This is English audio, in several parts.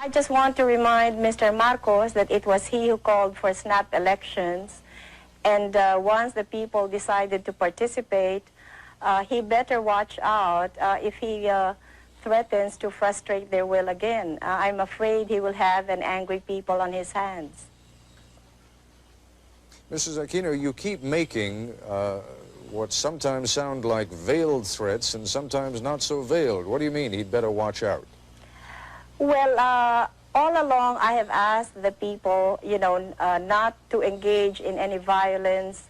I just want to remind Mr. Marcos that it was he who called for snap elections, and once the people decided to participate, he better watch out if he threatens to frustrate their will again. I'm afraid he will have an angry people on his hands. Mrs. Aquino, you keep making what sometimes sound like veiled threats and sometimes not so veiled. What do you mean he'd better watch out? Well, all along I have asked the people, not to engage in any violence.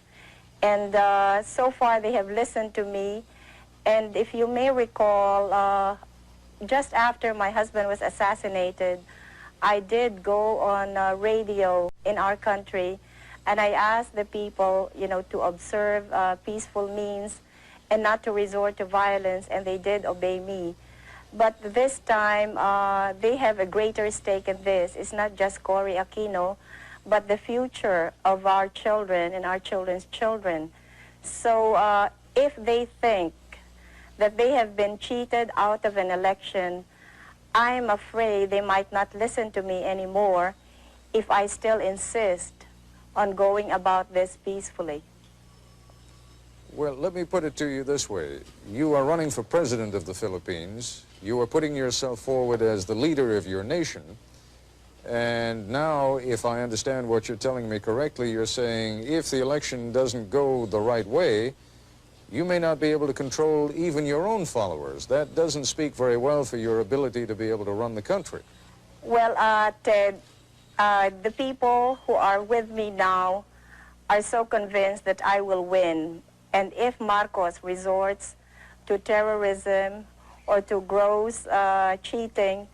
And so far they have listened to me. And if you may recall, just after my husband was assassinated, I did go on radio in our country, and I asked the people, to observe peaceful means and not to resort to violence, and they did obey me. But this time, they have a greater stake in this. It's not just Cory Aquino, but the future of our children and our children's children. So if they think that they have been cheated out of an election, I'm afraid they might not listen to me anymore if I still insist on going about this peacefully. Well, let me put it to you this way. You are running for president of the Philippines. You are putting yourself forward as the leader of your nation. And now, if I understand what you're telling me correctly, you're saying if the election doesn't go the right way, you may not be able to control even your own followers. That doesn't speak very well for your ability to be able to run the country. Well, Ted, the people who are with me now are so convinced that I will win. And if Marcos resorts to terrorism or to gross cheating,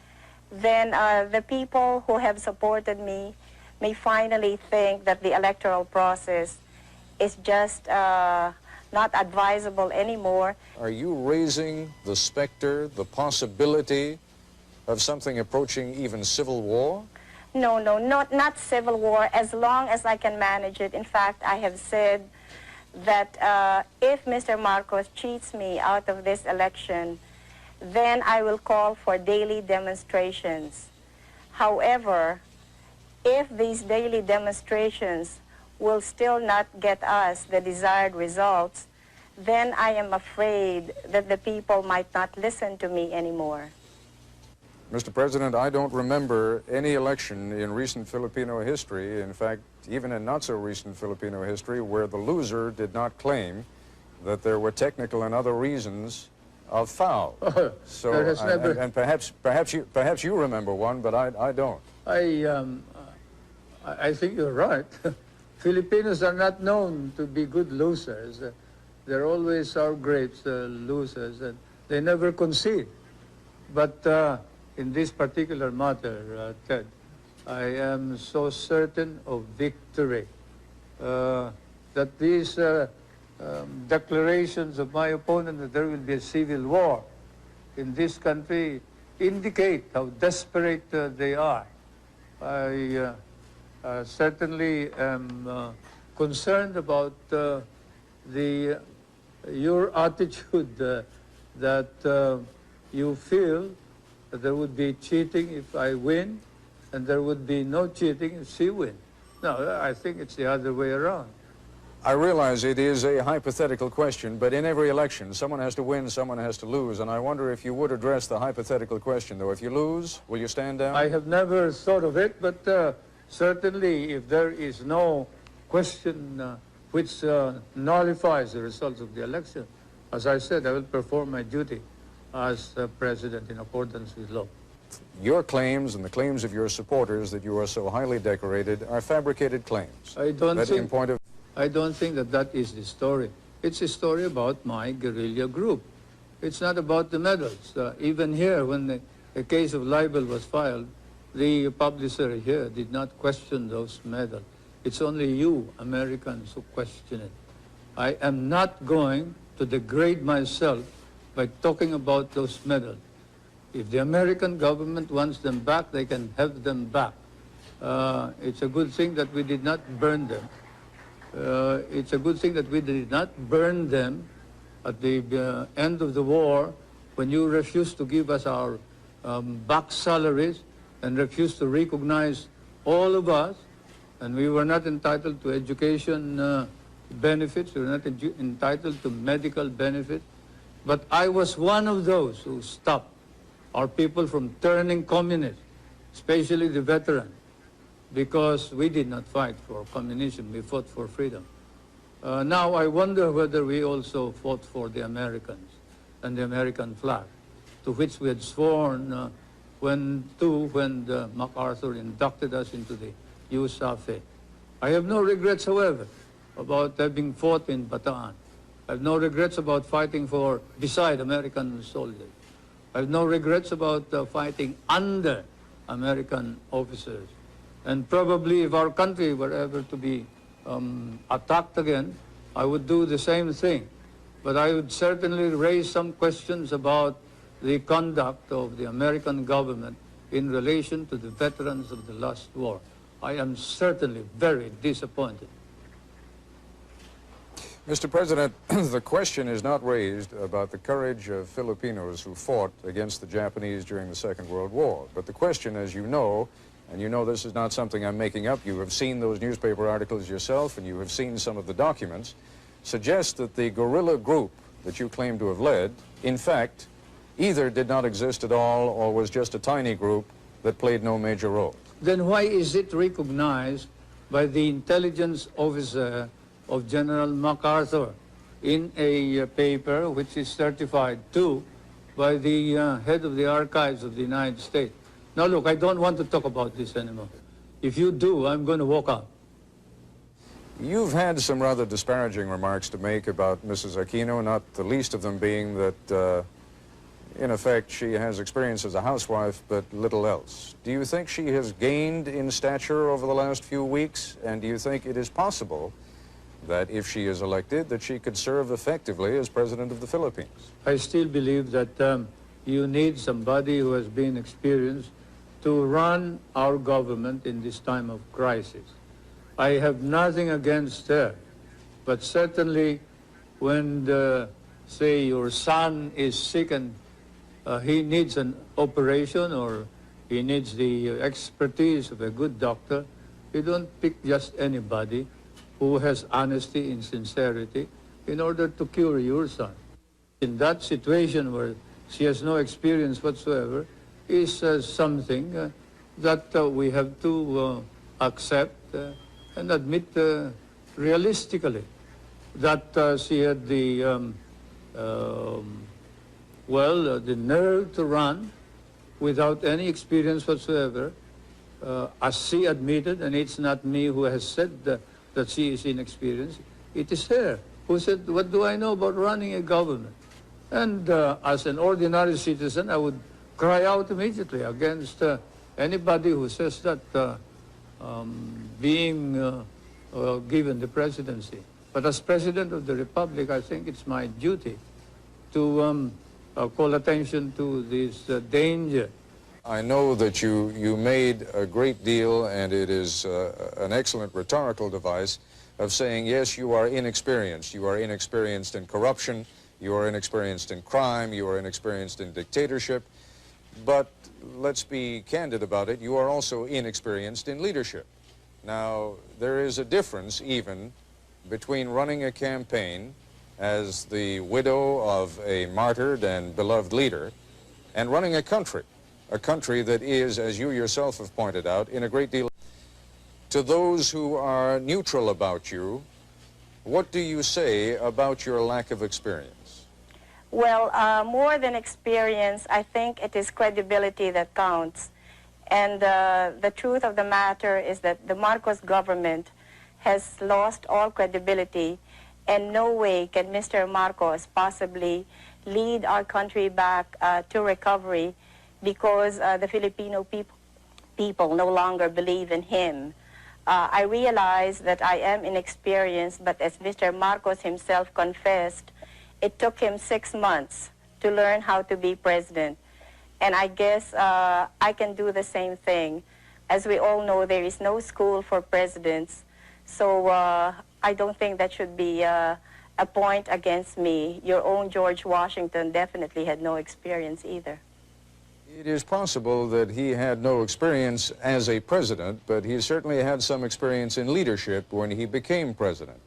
then the people who have supported me may finally think that the electoral process is just not advisable anymore. Are you raising the specter, the possibility of something approaching even civil war? No, not civil war, as long as I can manage it. In fact, I have said that if Mr. Marcos cheats me out of this election, then I will call for daily demonstrations. However, if these daily demonstrations will still not get us the desired results, then I am afraid that the people might not listen to me anymore. Mr. President, I don't remember any election in recent Filipino history, in fact, even in not-so-recent Filipino history, where the loser did not claim that there were technical and other reasons of foul. So, and perhaps you remember one, but I don't. I think you're right. Filipinos are not known to be good losers. They're always our great losers, and they never concede. But in this particular matter, Ted, I am so certain of victory that these declarations of my opponent that there will be a civil war in this country indicate how desperate they are. I certainly am concerned about your attitude that you feel that there would be cheating if I win, and there would be no cheating if she wins. No, I think it's the other way around. I realize it is a hypothetical question, but in every election, someone has to win, someone has to lose, and I wonder if you would address the hypothetical question, though. If you lose, will you stand down? I have never thought of it, but certainly if there is no question which nullifies the results of the election, as I said, I will perform my duty as president in accordance with law. Your claims and the claims of your supporters that you are so highly decorated are fabricated claims. I don't think that that is the story. It's a story about my guerrilla group. It's not about the medals. Even here, when the case of libel was filed, the publisher here did not question those medals. It's only you, Americans, who question it. I am not going to degrade myself by talking about those medals. If the American government wants them back, they can have them back. It's a good thing that we did not burn them. It's a good thing that we did not burn them at the end of the war when you refused to give us our back salaries and refused to recognize all of us, and we were not entitled to education benefits, we were not entitled to medical benefits. But I was one of those who stopped our people from turning communist, especially the veterans, because we did not fight for communism, we fought for freedom. Now I wonder whether we also fought for the Americans and the American flag, to which we had sworn when MacArthur inducted us into the USAFE. I have no regrets, however, about having fought in Bataan. I have no regrets about fighting beside American soldiers. I have no regrets about fighting under American officers. And probably if our country were ever to be attacked again, I would do the same thing. But I would certainly raise some questions about the conduct of the American government in relation to the veterans of the last war. I am certainly very disappointed. Mr. President, the question is not raised about the courage of Filipinos who fought against the Japanese during the Second World War. But the question, as you know, and you know this is not something I'm making up, you have seen those newspaper articles yourself and you have seen some of the documents, suggests that the guerrilla group that you claim to have led, in fact, either did not exist at all or was just a tiny group that played no major role. Then why is it recognized by the intelligence officer of General MacArthur in a paper which is certified too by the head of the archives of the United States? Now look, I don't want to talk about this anymore. If you do, I'm going to walk out. You've had some rather disparaging remarks to make about Mrs. Aquino, not the least of them being that, in effect, she has experience as a housewife, but little else. Do you think she has gained in stature over the last few weeks? And do you think it is possible that if she is elected, that she could serve effectively as President of the Philippines? I still believe that you need somebody who has been experienced to run our government in this time of crisis. I have nothing against her, but certainly when, say, your son is sick and he needs an operation or he needs the expertise of a good doctor, you don't pick just anybody who has honesty and sincerity in order to cure your son. In that situation where she has no experience whatsoever is something that we have to accept and admit realistically that she had the the nerve to run without any experience whatsoever, as she admitted, and it's not me who has said that she is inexperienced, it is her who said, what do I know about running a government? And as an ordinary citizen, I would cry out immediately against anybody who says that being given the presidency. But as President of the Republic, I think it's my duty to call attention to this danger. I know that you made a great deal, and it is an excellent rhetorical device of saying, yes, you are inexperienced. You are inexperienced in corruption, you are inexperienced in crime, you are inexperienced in dictatorship. But let's be candid about it, you are also inexperienced in leadership. Now, there is a difference even between running a campaign as the widow of a martyred and beloved leader and running a country that is, as you yourself have pointed out, in a great deal. To those who are neutral about you, what do you say about your lack of experience? Well, more than experience, I think it is credibility that counts. And the truth of the matter is that the Marcos government has lost all credibility, and no way can Mr. Marcos possibly lead our country back to recovery because the Filipino people no longer believe in him. I realize that I am inexperienced, but as Mr. Marcos himself confessed, it took him 6 months to learn how to be president. And I guess I can do the same thing. As we all know, there is no school for presidents, so I don't think that should be a point against me. Your own George Washington definitely had no experience either. It is possible that he had no experience as a president, but he certainly had some experience in leadership when he became president.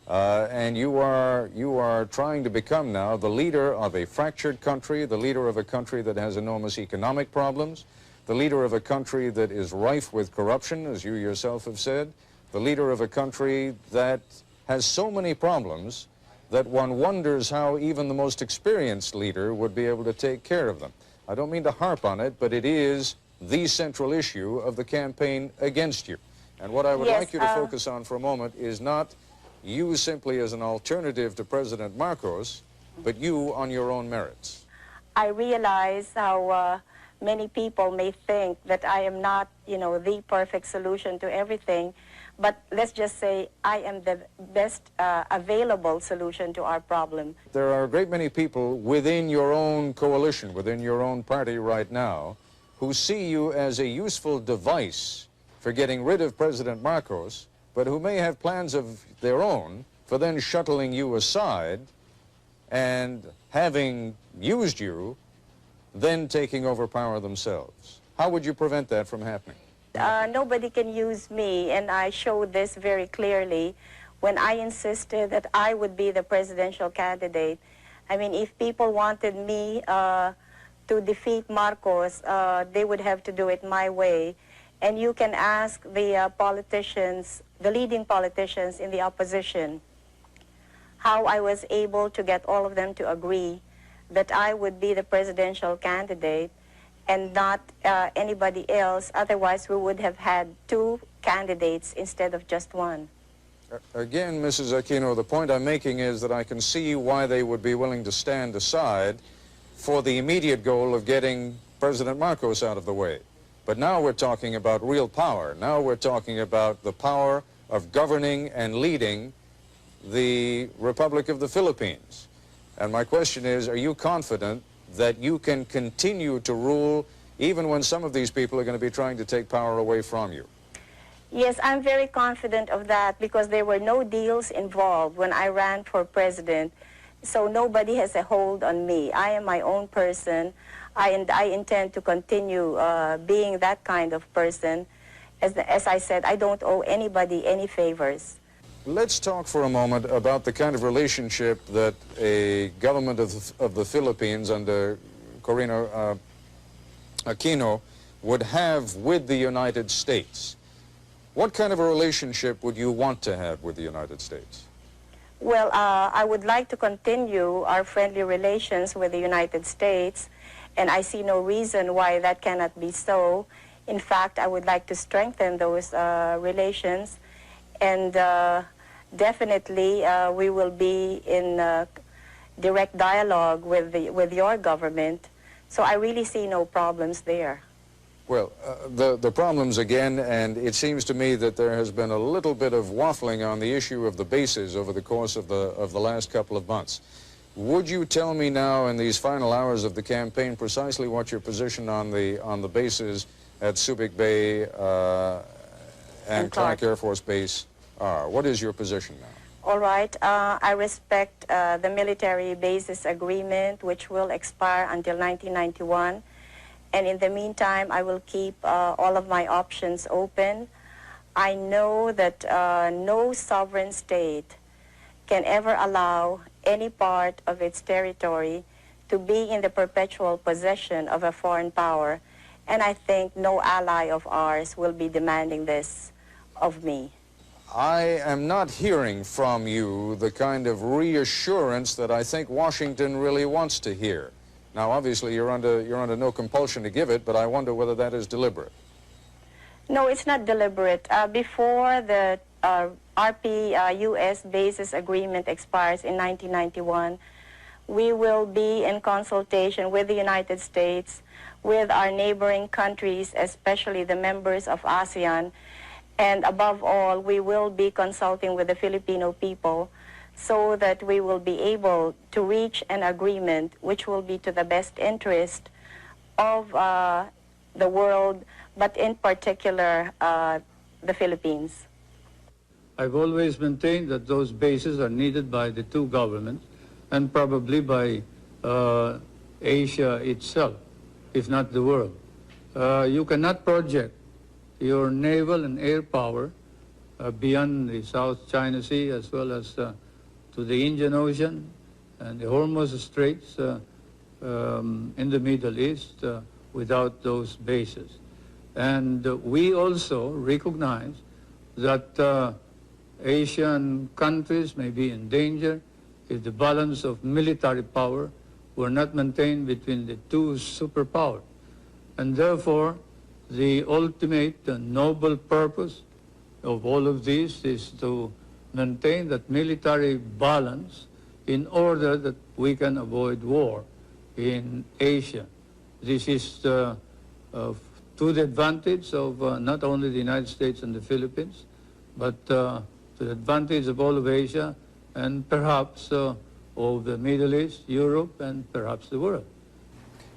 And you are trying to become now the leader of a fractured country, the leader of a country that has enormous economic problems, the leader of a country that is rife with corruption, as you yourself have said, the leader of a country that has so many problems that one wonders how even the most experienced leader would be able to take care of them. I don't mean to harp on it, but it is the central issue of the campaign against you. And what I would like you to focus on for a moment is not you simply as an alternative to President Marcos, but you on your own merits. I realize how many people may think that I am not, the perfect solution to everything, but let's just say I am the best available solution to our problem. There are a great many people within your own coalition, within your own party right now, who see you as a useful device for getting rid of President Marcos, but who may have plans of their own for then shuttling you aside and, having used you, then taking over power themselves. How would you prevent that from happening? Nobody can use me, and I showed this very clearly when I insisted that I would be the presidential candidate. I mean, if people wanted me to defeat Marcos, they would have to do it my way. And you can ask the politicians, the leading politicians in the opposition, how I was able to get all of them to agree that I would be the presidential candidate and not anybody else. Otherwise, we would have had two candidates instead of just one. Again, Mrs. Aquino, the point I'm making is that I can see why they would be willing to stand aside for the immediate goal of getting President Marcos out of the way. But now we're talking about real power. Now we're talking about the power of governing and leading the Republic of the Philippines. And my question is, are you confident that you can continue to rule even when some of these people are going to be trying to take power away from you? Yes, I'm very confident of that because there were no deals involved when I ran for president. So nobody has a hold on me. I am my own person. I intend to continue being that kind of person. As I said, I don't owe anybody any favors. Let's talk for a moment about the kind of relationship that a government of the Philippines under Corina Aquino would have with the United States. What kind of a relationship would you want to have with the United States? Well, I would like to continue our friendly relations with the United States, and I see no reason why that cannot be so. In fact, I would like to strengthen those relations, and definitely we will be in direct dialogue with your government, so I really see no problems there. Well, the problems again, and it seems to me that there has been a little bit of waffling on the issue of the bases over the course of the last couple of months. Would you tell me now in these final hours of the campaign precisely what your position on the bases at Subic Bay and Clark Air Force Base are? What is your position now? All right. I respect the military bases agreement, which will expire until 1991. And in the meantime, I will keep all of my options open. I know that no sovereign state can ever allow any part of its territory to be in the perpetual possession of a foreign power. And I think no ally of ours will be demanding this of me. I am not hearing from you the kind of reassurance that I think Washington really wants to hear. Now, obviously, you're under no compulsion to give it, but I wonder whether that is deliberate. No, it's not deliberate. Before the RP-U.S. bases agreement expires in 1991, we will be in consultation with the United States, with our neighboring countries, especially the members of ASEAN, and above all, we will be consulting with the Filipino people so that we will be able to reach an agreement which will be to the best interest of the world, but in particular the Philippines. I've always maintained that those bases are needed by the two governments and probably by Asia itself. if not the world. You cannot project your naval and air power beyond the South China Sea as well as to the Indian Ocean and the Hormuz Straits in the Middle East without those bases. And we also recognize that Asian countries may be in danger if the balance of military power were not maintained between the two superpowers. And therefore, the ultimate noble purpose of all of this is to maintain that military balance in order that we can avoid war in Asia. This is to the advantage of not only the United States and the Philippines, but to the advantage of all of Asia and perhaps of the Middle East, Europe, and perhaps the world.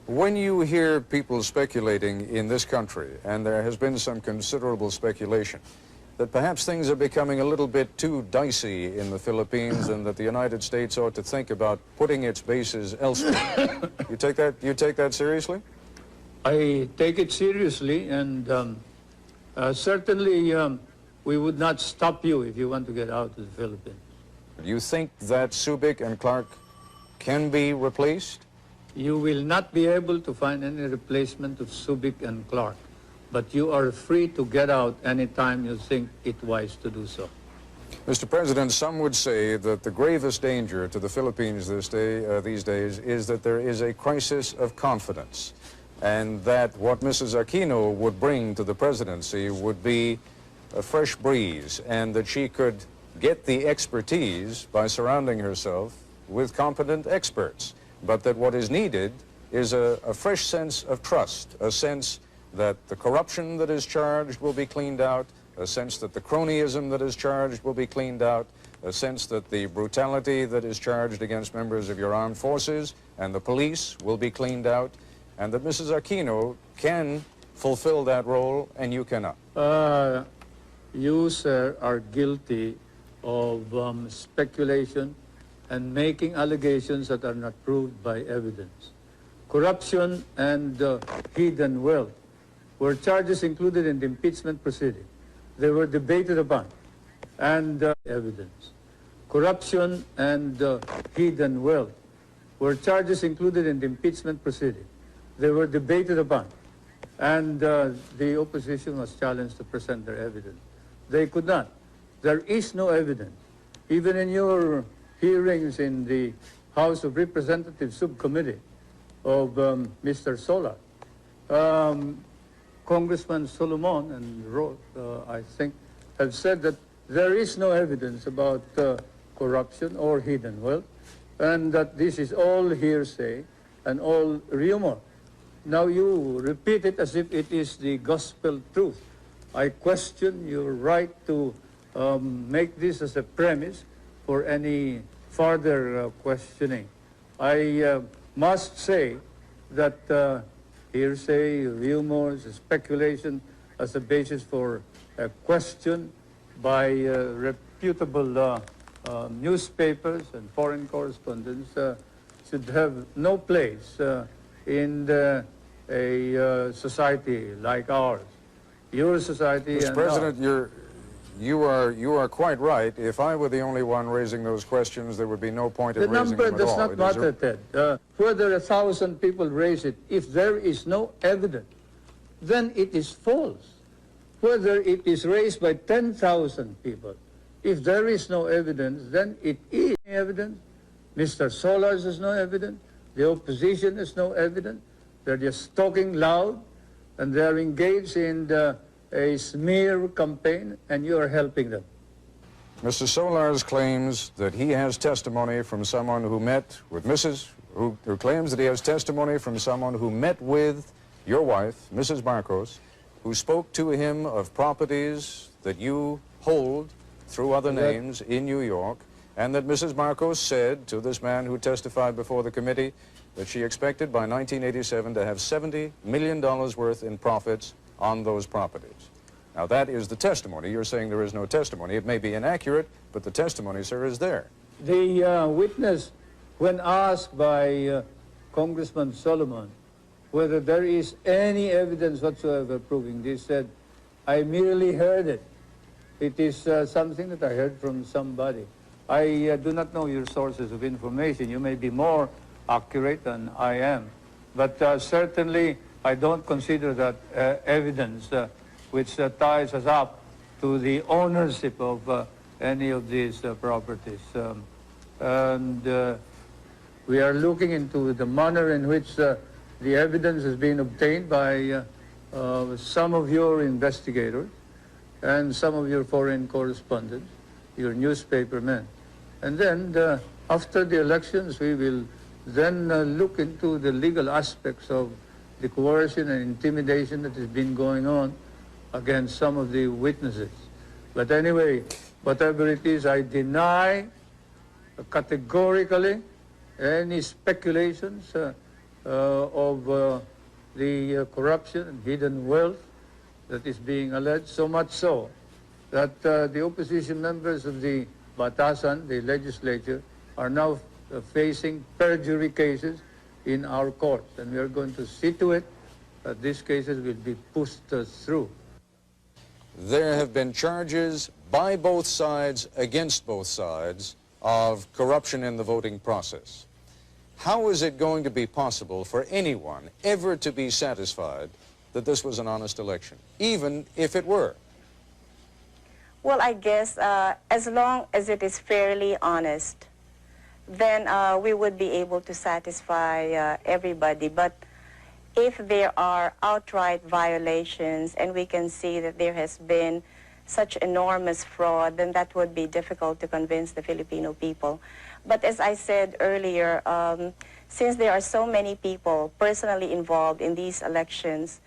When you hear people speculating in this country, and there has been some considerable speculation, that perhaps things are becoming a little bit too dicey in the Philippines and that the United States ought to think about putting its bases elsewhere. You take that seriously? I take it seriously, and certainly we would not stop you if you want to get out of the Philippines. Do you think that Subic and Clark can be replaced? You will not be able to find any replacement of Subic and Clark, but you are free to get out anytime you think it wise to do so. Mr. President, some would say that the gravest danger to the Philippines these days is that there is a crisis of confidence, and that what Mrs. Aquino would bring to the presidency would be a fresh breeze, and that she could get the expertise by surrounding herself with competent experts, but that what is needed is a fresh sense of trust, a sense that the corruption that is charged will be cleaned out, a sense that the cronyism that is charged will be cleaned out, a sense that the brutality that is charged against members of your armed forces and the police will be cleaned out, and that Mrs. Aquino can fulfill that role and you cannot. You, sir, are guilty of speculation and making allegations that are not proved by evidence. Corruption and hidden wealth were charges included in the impeachment proceeding. They were debated upon and evidence. Corruption and hidden wealth were charges included in the impeachment proceeding. They were debated upon and the opposition was challenged to present their evidence. They could not. There is no evidence. Even in your hearings in the House of Representatives subcommittee of Mr. Solar, Congressman Solomon and Roth, I think, have said that there is no evidence about corruption or hidden wealth, and that this is all hearsay and all rumor. Now you repeat it as if it is the gospel truth. I question your right to make this as a premise for any further questioning. I must say that hearsay, rumors, speculation as a basis for a question by reputable newspapers and foreign correspondents should have no place in a society like ours. Your society Mr. and President, ours. you are quite right. If I were the only one raising those questions, there would be no point in raising them at all. The number does not matter, Ted. Whether 1,000 people raise it, if there is no evidence, then it is false. Whether it is raised by 10,000 people, if there is no evidence, then it is evidence. Mr. Solars has no evidence. The opposition has no evidence. They're just talking loud, and they're engaged in a smear campaign, and you are helping them. Mr. Solars claims that he has testimony from someone who met with who claims that he has testimony from someone who met with your wife, Mrs. Marcos, who spoke to him of properties that you hold through other names in New York, and that Mrs. Marcos said to this man who testified before the committee that she expected by 1987 to have $70 million worth in profits on those properties. Now that is the testimony. You're saying there is no testimony. It may be inaccurate, but the testimony, sir, is there. The witness, when asked by Congressman Solomon whether there is any evidence whatsoever proving this. Said, I merely heard it. It is something that I heard from somebody. I do not know your sources of information. You may be more accurate than I am. But certainly, I don't consider that evidence which ties us up to the ownership of any of these properties. We are looking into the manner in which the evidence has been obtained by some of your investigators and some of your foreign correspondents, your newspaper men. And then after the elections, we will then look into the legal aspects of the coercion and intimidation that has been going on against some of the witnesses. But anyway, whatever it is, I deny categorically any speculations of the corruption and hidden wealth that is being alleged, so much so that the opposition members of the Batasan, the legislature, are now facing perjury cases in our courts, and we are going to see to it that these cases will be pushed through. There have been charges by both sides, against both sides, of corruption in the voting process. How is it going to be possible for anyone ever to be satisfied that this was an honest election, even if it were? Well, I guess as long as it is fairly honest, then we would be able to satisfy everybody. But if there are outright violations and we can see that there has been such enormous fraud, then that would be difficult to convince the Filipino people. But as I said earlier, since there are so many people personally involved in these elections,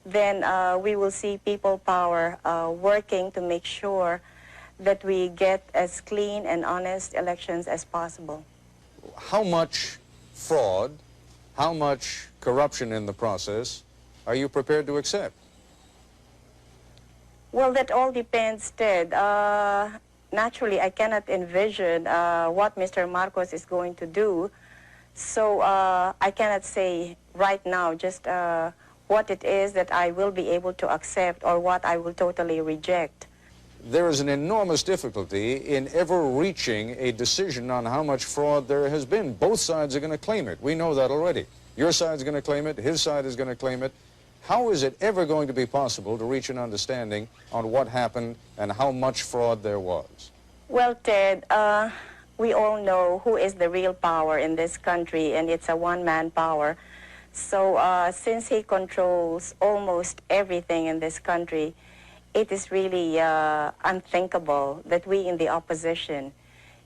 then we will see people power working to make sure that we get as clean and honest elections as possible. How much fraud, how much corruption in the process are you prepared to accept? Well, that all depends, Ted. Naturally, I cannot envision what Mr. Marcos is going to do, so I cannot say right now just what it is that I will be able to accept or what I will totally reject. There is an enormous difficulty in ever reaching a decision on how much fraud there has been. Both sides are going to claim it. We know that already. Your side's going to claim it, his side is going to claim it. How is it ever going to be possible to reach an understanding on what happened and how much fraud there was? Well, Ted, we all know who is the real power in this country, and it's a one-man power. So since he controls almost everything in this country, it is really unthinkable that we in the opposition,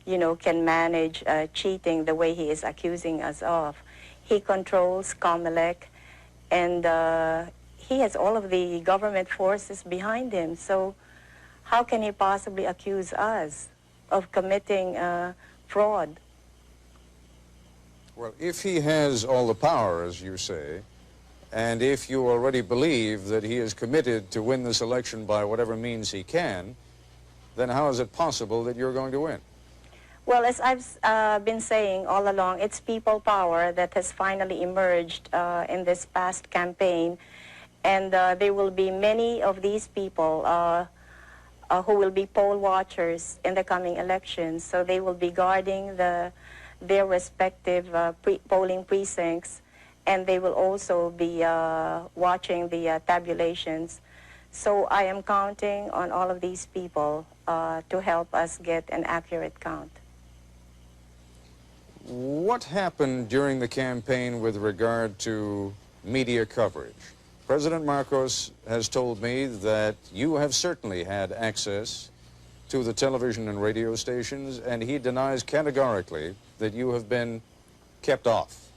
you know, can manage cheating the way he is accusing us of. He controls COMELEC, and he has all of the government forces behind him. So how can he possibly accuse us of committing fraud? Well, if he has all the power, as you say, and if you already believe that he is committed to win this election by whatever means he can, then how is it possible that you're going to win? Well, as I've been saying all along, it's people power that has finally emerged in this past campaign. And there will be many of these people who will be poll watchers in the coming elections. So they will be guarding their respective polling precincts, and they will also be watching the tabulations. So I am counting on all of these people to help us get an accurate count. What happened during the campaign with regard to media coverage? President Marcos has told me that you have certainly had access to the television and radio stations, and he denies categorically that you have been kept off.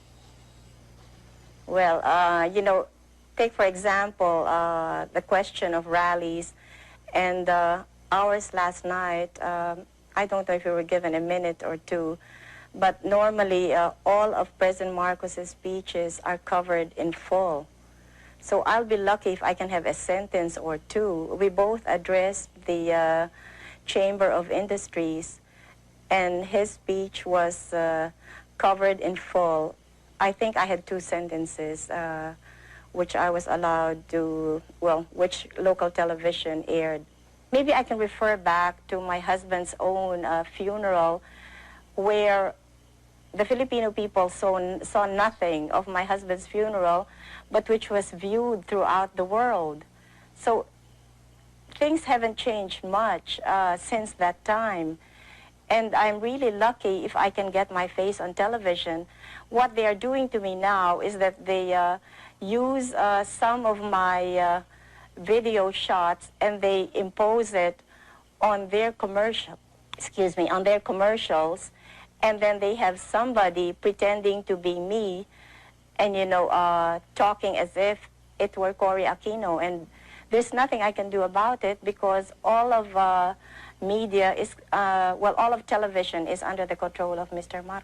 Well, you know, take for example the question of rallies, and ours last night, I don't know if you were given a minute or two, but normally all of President Marcos's speeches are covered in full. So I'll be lucky if I can have a sentence or two. We both addressed the Chamber of Industries, and his speech was covered in full. I think I had two sentences which I was allowed to, well, which local television aired. Maybe I can refer back to my husband's own funeral, where the Filipino people saw nothing of my husband's funeral, but which was viewed throughout the world. So things haven't changed much since that time. And I'm really lucky if I can get my face on television. What they are doing to me now is that they use some of my video shots and they impose it on their on their commercials, and then they have somebody pretending to be me and, you know, talking as if it were Cory Aquino. And there's nothing I can do about it because all of media is, well, all of television is under the control of Mr. Marcos.